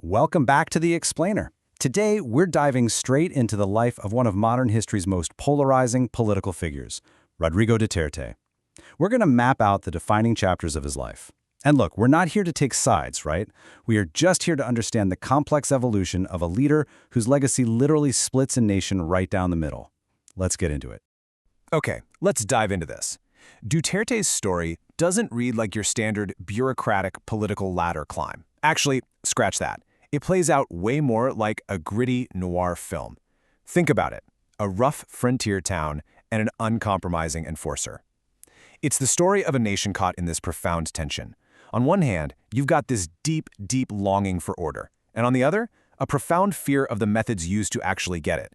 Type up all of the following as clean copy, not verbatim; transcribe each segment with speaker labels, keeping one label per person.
Speaker 1: Welcome back to The Explainer. Today, we're diving straight into the life of one of modern history's most polarizing political figures, Rodrigo Duterte. We're going to map out the defining chapters of his life. And look, we're not here to take sides, right? We are just here to understand the complex evolution of a leader whose legacy literally splits a nation right down the middle. Let's get into it.
Speaker 2: Okay, let's dive into this. Duterte's story doesn't read like your standard bureaucratic political ladder climb. Actually, scratch that. It plays out way more like a gritty noir film. Think about it, a rough frontier town and an uncompromising enforcer. It's the story of a nation caught in this profound tension. On one hand, you've got this deep, deep longing for order, and on the other, a profound fear of the methods used to actually get it.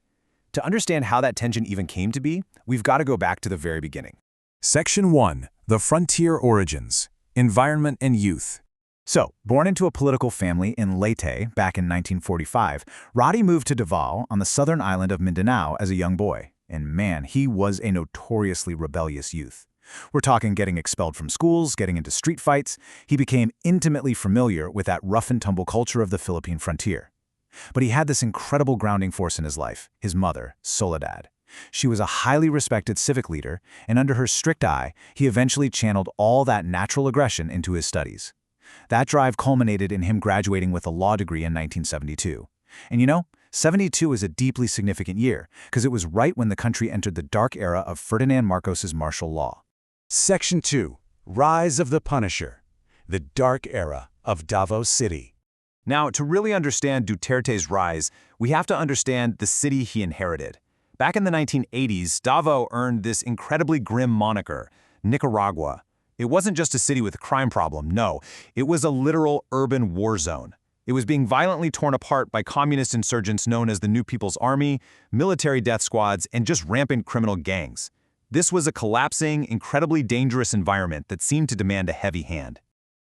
Speaker 2: To understand how that tension even came to be, we've got to go back to the very beginning.
Speaker 3: Section 1. The Frontier Origins. Environment and Youth.
Speaker 4: So, born into a political family in Leyte back in 1945, Roddy moved to Davao on the southern island of Mindanao as a young boy. And man, he was a notoriously rebellious youth. We're talking getting expelled from schools, getting into street fights. He became intimately familiar with that rough-and-tumble culture of the Philippine frontier. But he had this incredible grounding force in his life, his mother, Soledad. She was a highly respected civic leader, and under her strict eye, he eventually channeled all that natural aggression into his studies. That drive culminated in him graduating with a law degree in 1972. And you know, 72 is a deeply significant year, because it was right when the country entered the dark era of Ferdinand Marcos's martial law.
Speaker 3: Section 2. Rise of the Punisher. The Dark Era of Davao City.
Speaker 2: Now, to really understand Duterte's rise, we have to understand the city he inherited. Back in the 1980s, Davao earned this incredibly grim moniker, Nicaragua. It wasn't just a city with a crime problem, no. It was a literal urban war zone. It was being violently torn apart by communist insurgents known as the New People's Army, military death squads, and just rampant criminal gangs. This was a collapsing, incredibly dangerous environment that seemed to demand a heavy hand.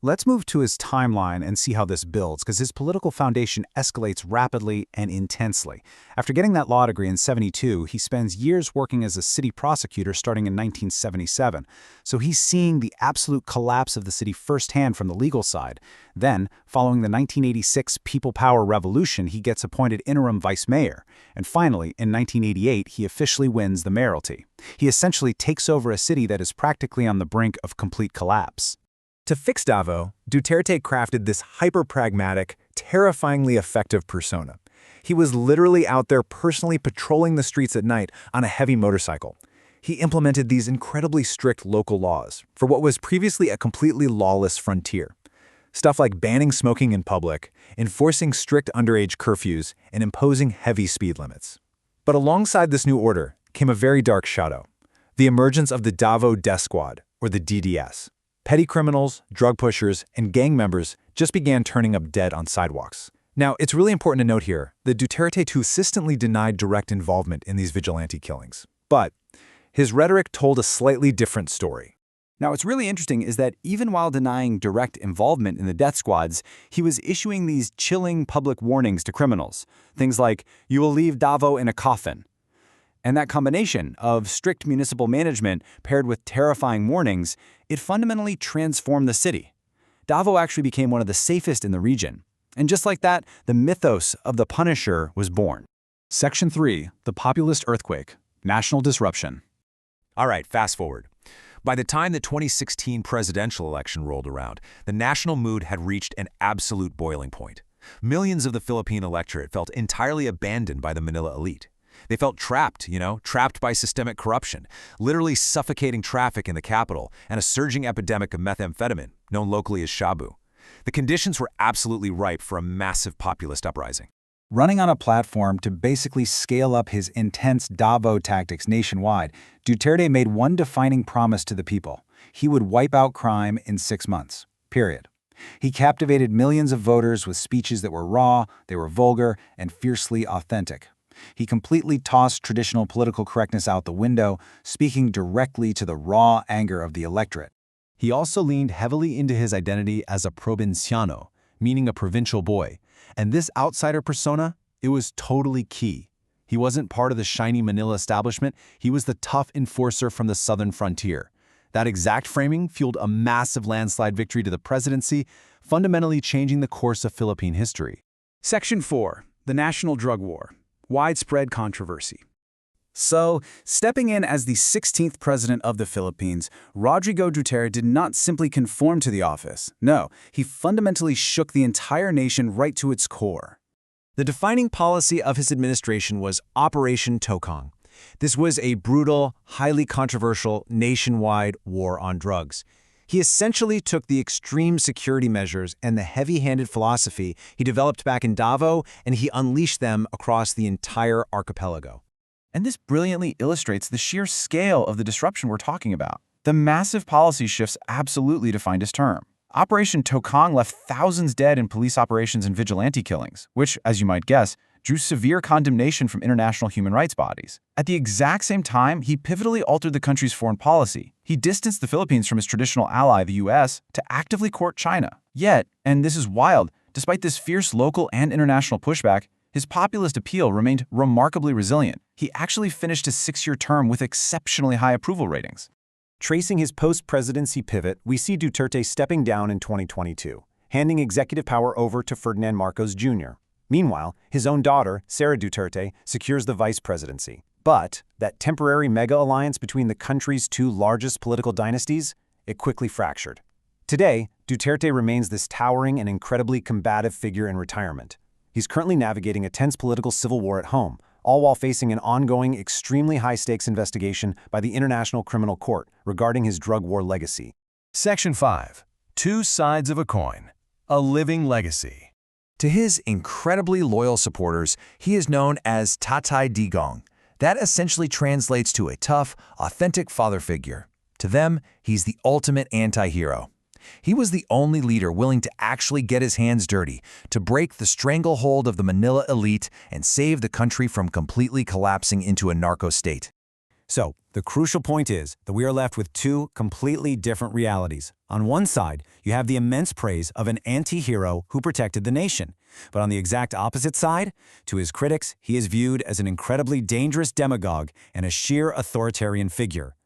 Speaker 1: Let's move to his timeline and see how this builds, because his political foundation escalates rapidly and intensely. After getting that law degree in 72, he spends years working as a city prosecutor starting in 1977. So he's seeing the absolute collapse of the city firsthand from the legal side. Then, following the 1986 People Power Revolution, he gets appointed interim vice mayor. And finally, in 1988, he officially wins the mayoralty. He essentially takes over a city that is practically on the brink of complete collapse.
Speaker 4: To fix Davao, Duterte crafted this hyper-pragmatic, terrifyingly effective persona. He was literally out there personally patrolling the streets at night on a heavy motorcycle. He implemented these incredibly strict local laws for what was previously a completely lawless frontier. Stuff like banning smoking in public, enforcing strict underage curfews, and imposing heavy speed limits. But alongside this new order came a very dark shadow: the emergence of the Davao Death Squad, or the DDS. Petty criminals, drug pushers, and gang members just began turning up dead on sidewalks. Now, it's really important to note here that Duterte consistently denied direct involvement in these vigilante killings. But his rhetoric told a slightly different story.
Speaker 1: Now, what's really interesting is that even while denying direct involvement in the death squads, he was issuing these chilling public warnings to criminals. Things like, "You will leave Davao in a coffin." And that combination of strict municipal management paired with terrifying warnings, it fundamentally transformed the city. Davao actually became one of the safest in the region. And just like that, the mythos of the Punisher was born.
Speaker 4: Section 3. The Populist Earthquake. National Disruption.
Speaker 2: All right, fast forward. By the time the 2016 presidential election rolled around, the national mood had reached an absolute boiling point. Millions of the Philippine electorate felt entirely abandoned by the Manila elite. They felt trapped, trapped by systemic corruption, literally suffocating traffic in the capital, and a surging epidemic of methamphetamine, known locally as shabu. The conditions were absolutely ripe for a massive populist uprising.
Speaker 4: Running on a platform to basically scale up his intense Davao tactics nationwide, Duterte made one defining promise to the people: he would wipe out crime in 6 months, period. He captivated millions of voters with speeches that were raw, they were vulgar, and fiercely authentic. He completely tossed traditional political correctness out the window, speaking directly to the raw anger of the electorate.
Speaker 2: He also leaned heavily into his identity as a provinciano, meaning a provincial boy. And this outsider persona, it was totally key. He wasn't part of the shiny Manila establishment, he was the tough enforcer from the southern frontier. That exact framing fueled a massive landslide victory to the presidency, fundamentally changing the course of Philippine history.
Speaker 1: Section 4. The National Drug War. Widespread controversy. So, stepping in as the 16th president of the Philippines, Rodrigo Duterte did not simply conform to the office. No, he fundamentally shook the entire nation right to its core.
Speaker 2: The defining policy of his administration was Operation Tokang. This was a brutal, highly controversial, nationwide war on drugs. He essentially took the extreme security measures and the heavy-handed philosophy he developed back in Davao, and he unleashed them across the entire archipelago.
Speaker 5: And this brilliantly illustrates the sheer scale of the disruption we're talking about. The massive policy shifts absolutely defined his term. Operation Tokang left thousands dead in police operations and vigilante killings, which, as you might guess, drew severe condemnation from international human rights bodies. At the exact same time, he pivotally altered the country's foreign policy. He distanced the Philippines from its traditional ally, the US, to actively court China. Yet, and this is wild, despite this fierce local and international pushback, his populist appeal remained remarkably resilient. He actually finished his 6-year term with exceptionally high approval ratings.
Speaker 4: Tracing his post-presidency pivot, we see Duterte stepping down in 2022, handing executive power over to Ferdinand Marcos Jr. Meanwhile, his own daughter, Sara Duterte, secures the vice presidency. But that temporary mega-alliance between the country's two largest political dynasties, it quickly fractured. Today, Duterte remains this towering and incredibly combative figure in retirement. He's currently navigating a tense political civil war at home, all while facing an ongoing, extremely high-stakes investigation by the International Criminal Court regarding his drug war legacy.
Speaker 3: Section 5. Two sides of a coin. A living legacy. To his incredibly loyal supporters, he is known as Tatay Digong. That essentially translates to a tough, authentic father figure. To them, he's the ultimate anti-hero. He was the only leader willing to actually get his hands dirty, to break the stranglehold of the Manila elite and save the country from completely collapsing into a narco state.
Speaker 1: So, the crucial point is that we are left with two completely different realities. On one side, you have the immense praise of an anti-hero who protected the nation. But on the exact opposite side, to his critics, he is viewed as an incredibly dangerous demagogue and a sheer authoritarian figure.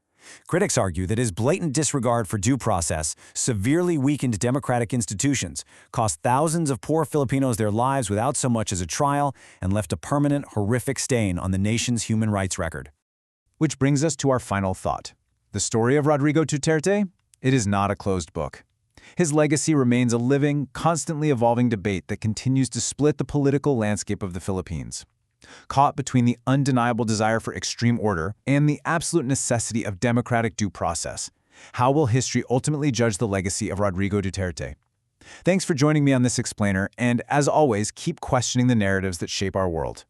Speaker 1: Critics argue that his blatant disregard for due process severely weakened democratic institutions, cost thousands of poor Filipinos their lives without so much as a trial, and left a permanent, horrific stain on the nation's human rights record.
Speaker 2: Which brings us to our final thought. The story of Rodrigo Duterte? It is not a closed book. His legacy remains a living, constantly evolving debate that continues to split the political landscape of the Philippines. Caught between the undeniable desire for extreme order and the absolute necessity of democratic due process, how will history ultimately judge the legacy of Rodrigo Duterte? Thanks for joining me on this explainer, and as always, keep questioning the narratives that shape our world.